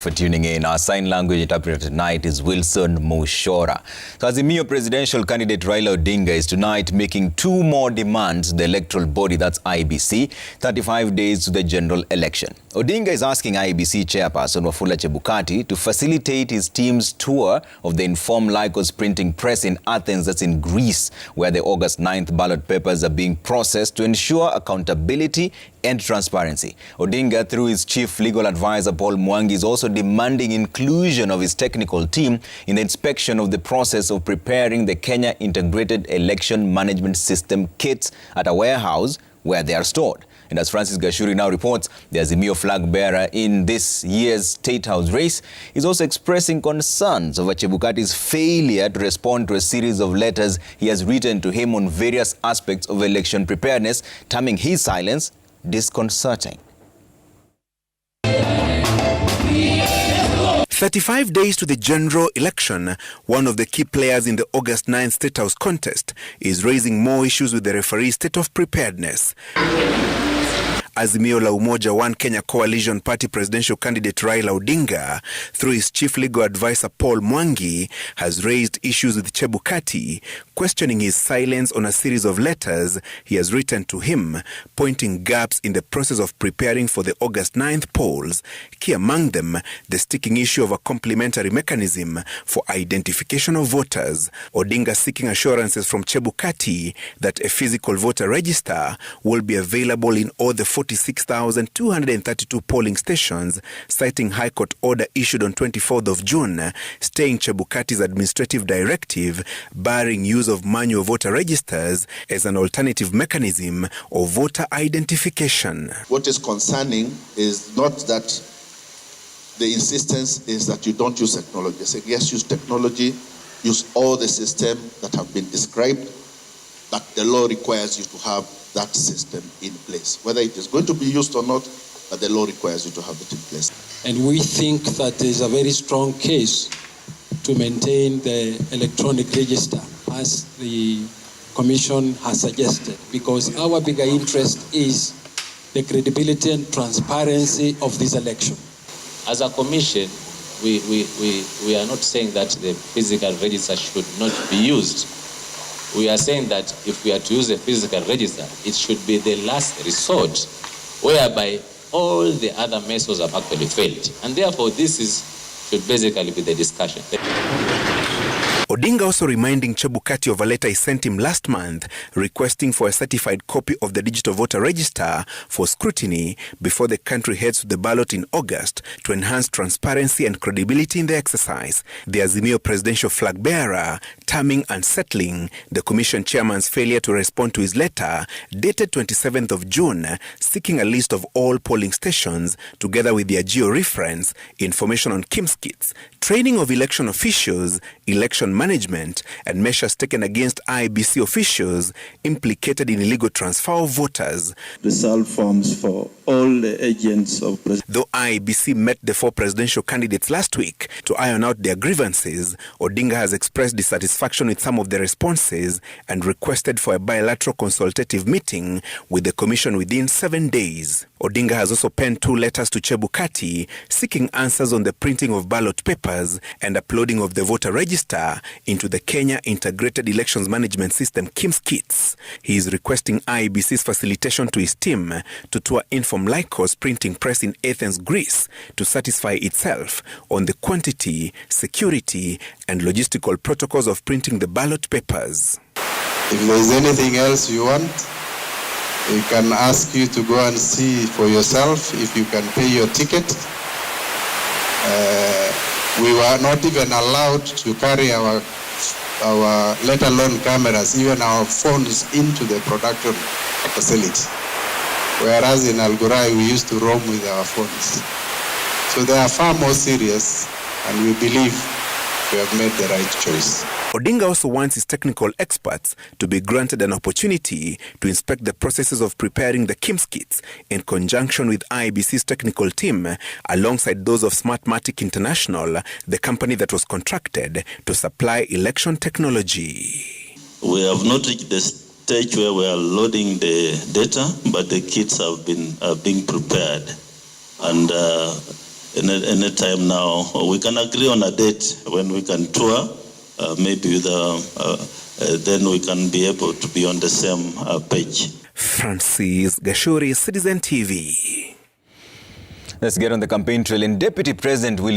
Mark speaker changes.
Speaker 1: For tuning in. Our sign language interpreter tonight is Wilson Mushora. So Azimio presidential candidate Raila Odinga is tonight making two more demands to the electoral body, that's IEBC, 35 days to the general election. Odinga is asking IEBC chairperson Wafula Chebukati to facilitate his team's tour of the Inform Lycos printing press in Athens, that's in Greece, where the August 9th ballot papers are being processed to ensure accountability and transparency. Odinga, through his chief legal advisor Paul Mwangi, is also demanding inclusion of his technical team in the inspection of the process of preparing the Kenya Integrated Election Management System kits at a warehouse where they are stored. And as Francis Gashuri now reports, the Azimio flag bearer in this year's State House race is also expressing concerns over Chebukati's failure to respond to a series of letters he has written to him on various aspects of election preparedness, terming his silence disconcerting.
Speaker 2: 35 days to the general election, one of the key players in the August 9th State House contest is raising more issues with the referee's state of preparedness. Azimio la Umoja One Kenya Coalition Party presidential candidate Raila Odinga, through his chief legal advisor Paul Mwangi, has raised issues with Chebukati, questioning his silence on a series of letters he has written to him, pointing gaps in the process of preparing for the August 9th polls, key among them the sticking issue of a complementary mechanism for identification of voters. Odinga seeking assurances from Chebukati that a physical voter register will be available in all the 46,232 polling stations, citing High Court order issued on 24th of June, staying Chebukati's administrative directive barring use of manual voter registers as an alternative mechanism of voter identification.
Speaker 3: What is concerning is not that the insistence is that you don't use technology. They say, yes, use technology, use all the systems that have been described, but the law requires you to have that system in place. Whether it is going to be used or not, but the law requires you to have it in place.
Speaker 4: And we think that there is a very strong case to maintain the electronic register as the Commission has suggested, because our bigger interest is the credibility and transparency of this election.
Speaker 5: As a Commission, we are not saying that the physical register should not be used. We are saying that if we are to use a physical register, it should be the last resort, whereby all the other methods have actually failed. And therefore, should basically be the discussion.
Speaker 2: Odinga also reminding Chebukati of a letter he sent him last month requesting for a certified copy of the digital voter register for scrutiny before the country heads to the ballot in August to enhance transparency and credibility in the exercise. The Azimio presidential flag bearer terming unsettling the Commission chairman's failure to respond to his letter dated 27th of June seeking a list of all polling stations together with their geo-reference, information on KIMS kits, training of election officials, election management, and measures taken against IEBC officials implicated in illegal transfer of voters.
Speaker 6: Result forms for all the agents of president.
Speaker 2: Though IEBC met the four presidential candidates last week to iron out their grievances, Odinga has expressed dissatisfaction with some of the responses and requested for a bilateral consultative meeting with the Commission within 7 days. Odinga has also penned two letters to Chebukati seeking answers on the printing of ballot papers and uploading of the voter register into the Kenya Integrated Elections Management System KIMS kits. He is requesting IEBC's facilitation to his team to tour Inform Lycos printing press in Athens, Greece, to satisfy itself on the quantity, security, and logistical protocols of printing the ballot papers.
Speaker 7: If there is anything else you want, we can ask you to go and see for yourself if you can pay your ticket. We were not even allowed to carry our let alone cameras, even our phones into the production facility. Whereas in Algurai, we used to roam with our phones. So they are far more serious, and we believe we have made the right choice.
Speaker 2: Odinga also wants his technical experts to be granted an opportunity to inspect the processes of preparing the KIMS kits in conjunction with IEBC's technical team, alongside those of Smartmatic International, the company that was contracted to supply election technology.
Speaker 6: We have not reached the stage where we are loading the data, but the kits have been being prepared. And any time now. We can agree on a date when we can tour, maybe then we can be able to be on the same page.
Speaker 2: Francis Gashuri, Citizen TV.
Speaker 1: Let's get on the campaign trail. And Deputy President William